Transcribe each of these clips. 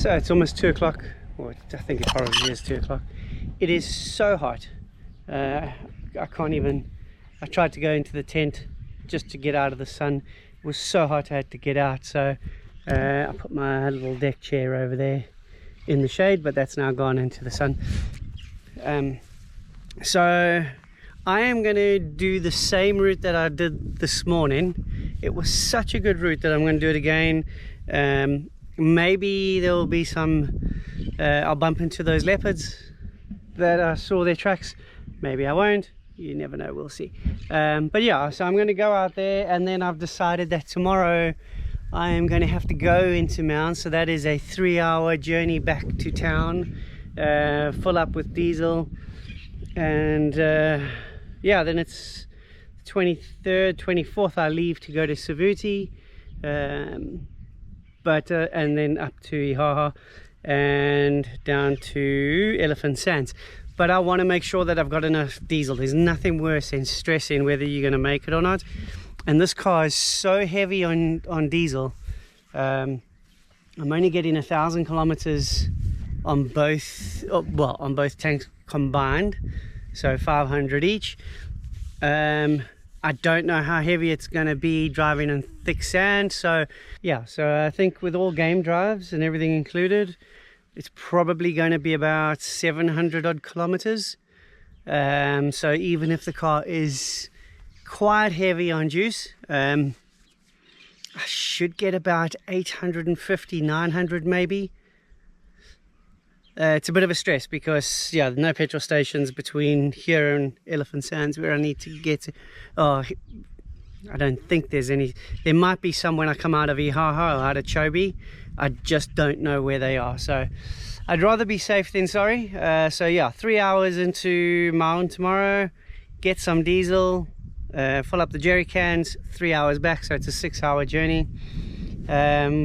So it's almost 2 o'clock, or I think it probably is 2 o'clock. It is so hot. I can't even, I tried to go into the tent just to get out of the sun. It was so hot I had to get out, so I put my little deck chair over there in the shade, but that's now gone into the sun. So I am going to do the same route that I did this morning. It was such a good route that I'm going to do it again. Maybe there will be some, I'll bump into those leopards that I saw their tracks. Maybe I won't. You never know, we'll see. But yeah, so I'm going to go out there, and then I've decided that tomorrow I am going to have to go into Mount. So that is a 3-hour journey back to town, full up with diesel. And yeah, then it's 23rd, 24th I leave to go to Savuti, and then up to Ihaha and down to Elephant Sands. But I want to make sure that I've got enough diesel. There's nothing worse than stressing whether you're going to make it or not. And this car is so heavy on diesel. I'm only getting 1,000 kilometers on both, well, on both tanks combined, so 500 each. I don't know how heavy it's going to be driving in thick sand. So yeah, so I think with all game drives and everything included, it's probably going to be about 700 odd kilometers. So even if the car is quite heavy on juice, I should get about 850, 900 maybe. It's a bit of a stress because, yeah, no petrol stations between here and Elephant Sands where I need to get to. Oh, I don't think there's any. There might be some when I come out of Ihaha or out of Chobe. I just don't know where they are. So I'd rather be safe than sorry. So yeah, 3 hours into Mount tomorrow, get some diesel, fill up the jerry cans, 3 hours back. So it's a 6-hour journey,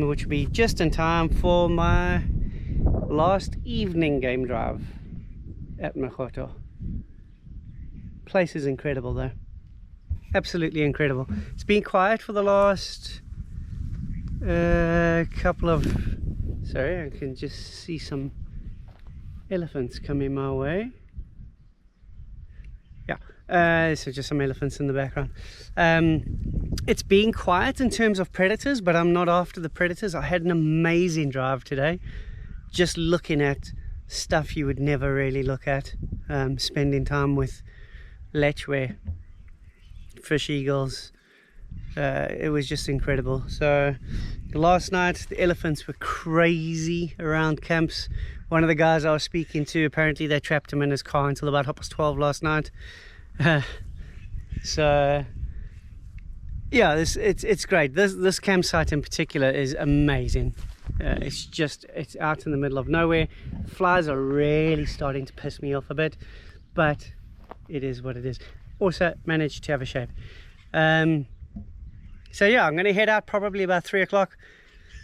which will be just in time for my last evening game drive at Magotho. Place is incredible though, absolutely incredible. It's been quiet for the last couple of, sorry, I can just see some elephants coming my way. Yeah, so just some elephants in the background. It's been quiet in terms of predators, but I'm not after the predators. I had an amazing drive today, just looking at stuff you would never really look at, spending time with lechwe, fish eagles. It was just incredible. So last night the elephants were crazy around camps. One of the guys I was speaking to, apparently they trapped him in his car until about 12:30 last night. So yeah, it's great. This campsite in particular is amazing. It's out in the middle of nowhere. Flies are really starting to piss me off a bit, but it is what it is. Also managed to have a shave. So yeah, I'm going to head out probably about 3 o'clock,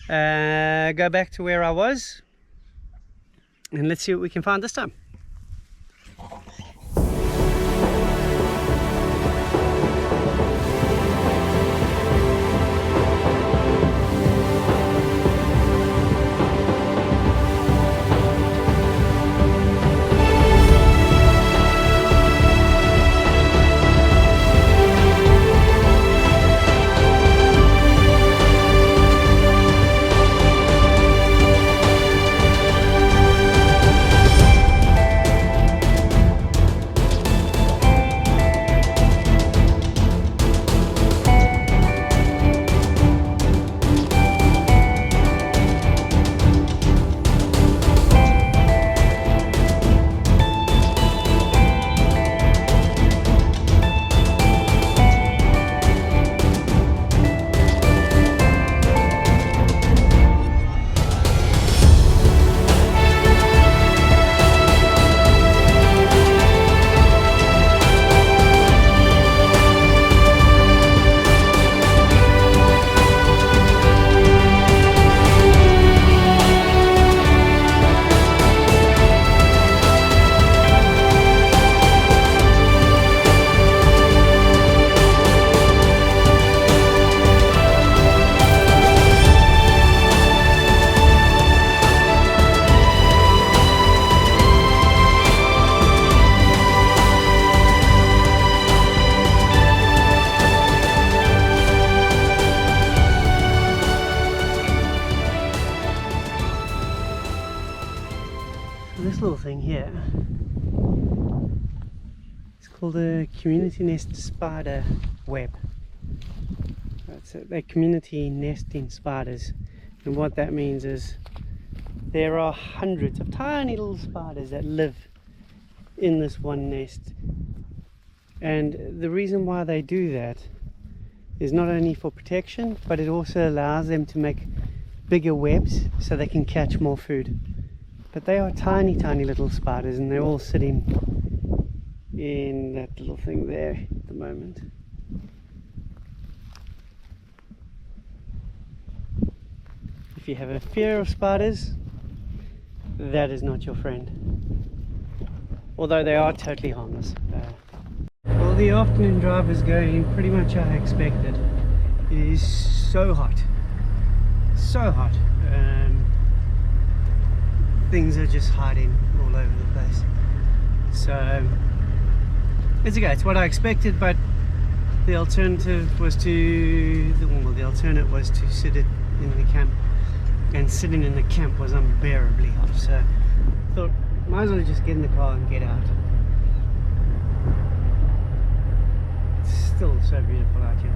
go back to where I was, and let's see what we can find this time. this little thing here, it's called a community nest spider web. That's it. They're community nesting spiders, and what that means is there are hundreds of tiny little spiders that live in this one nest. And the reason why they do that is not only for protection, but it also allows them to make bigger webs so they can catch more food. But they are tiny little spiders, and they're all sitting in that little thing there at the moment. If you have a fear of spiders, that is not your friend, although they are totally harmless. Well, the afternoon drive is going pretty much how I expected. It is so hot, so hot. Things are just hiding all over the place. So it's okay, it's what I expected, but the alternative was to, the alternate was to sit it in the camp, and sitting in the camp was unbearably hot. So I thought, might as well just get in the car and get out. It's still so beautiful out here.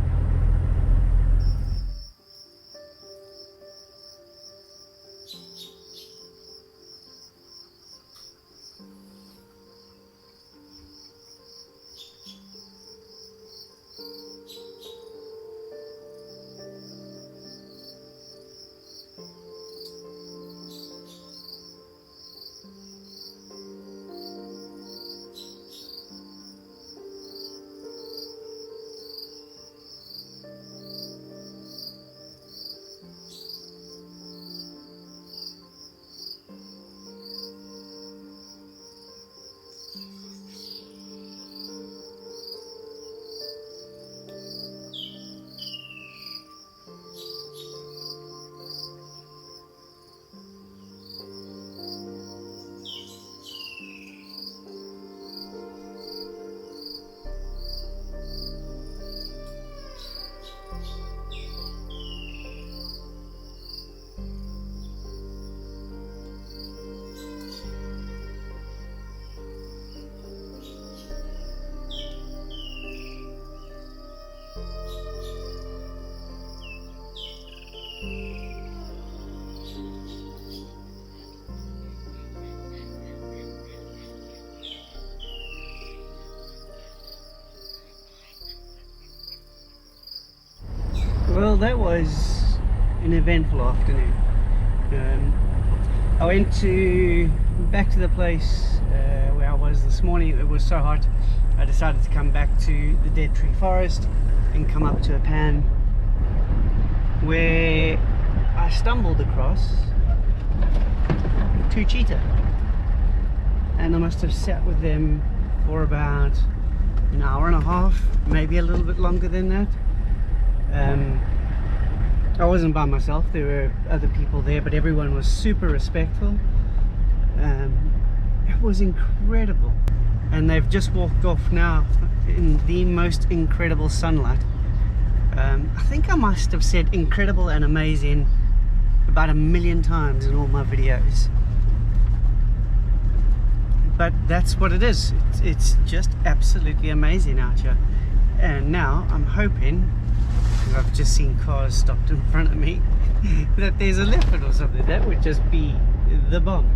Well, that was an eventful afternoon. I went back to the place where I was this morning. It was so hot, I decided to come back to the Dead Tree Forest and come up to a pan where I stumbled across 2 cheetah, and I must have sat with them for about an hour and a half, maybe a little bit longer than that. I wasn't by myself, there were other people there, but everyone was super respectful. It was incredible, and they've just walked off now in the most incredible sunlight. I think I must have said incredible and amazing about 1,000,000 times in all my videos, but that's what it is. It's just absolutely amazing out here. And now I'm hoping, I've just seen cars stopped in front of me, that there's a leopard or something. That would just be the bomb.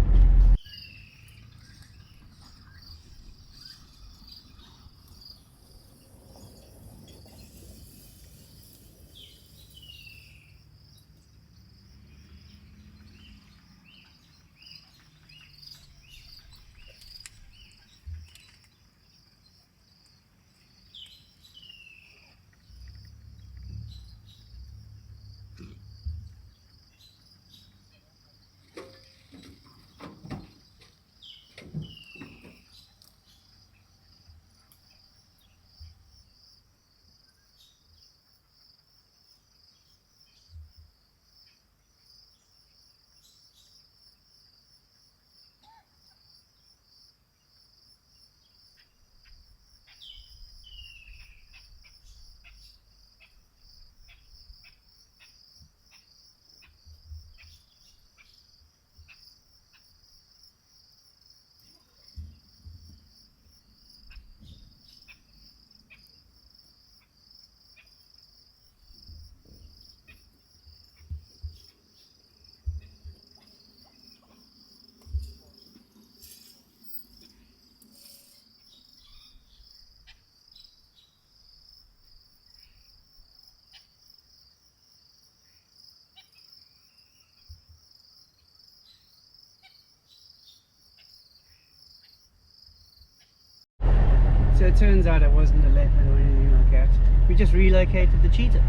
So it turns out it wasn't a leopard or anything like that. We just relocated the cheetah.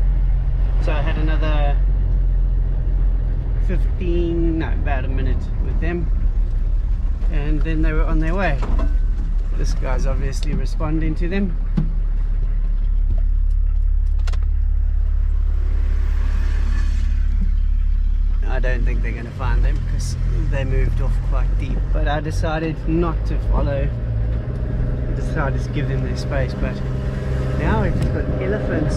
So I had another 15, no, about a minute with them, and then they were on their way. This guy's obviously responding to them. I don't think they're going to find them because they moved off quite deep, but I decided not to follow. I decided to give them their space. But now we've just got elephants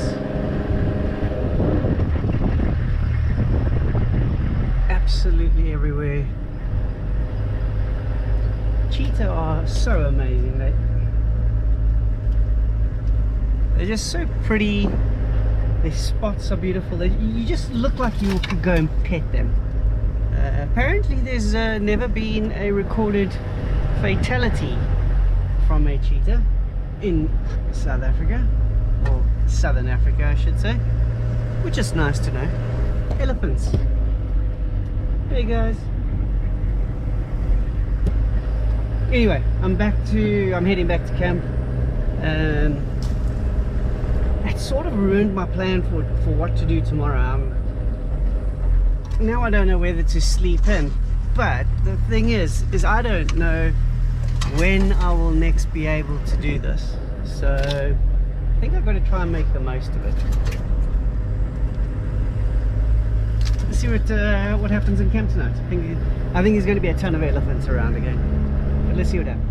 absolutely everywhere. Cheetah are so amazing. They're just so pretty. Their spots are beautiful. You just look like you could go and pet them. Apparently there's never been a recorded fatality from a cheetah in South Africa, or Southern Africa I should say, which is nice to know. Elephants. Hey guys. Anyway, I'm heading back to camp. It sort of ruined my plan for what to do tomorrow. Now I don't know whether to sleep in, but the thing is I don't know when I will next be able to do this. So I think I've got to try and make the most of it. Let's see what happens in camp tonight. I think there's going to be a ton of elephants around again, but let's see what happens.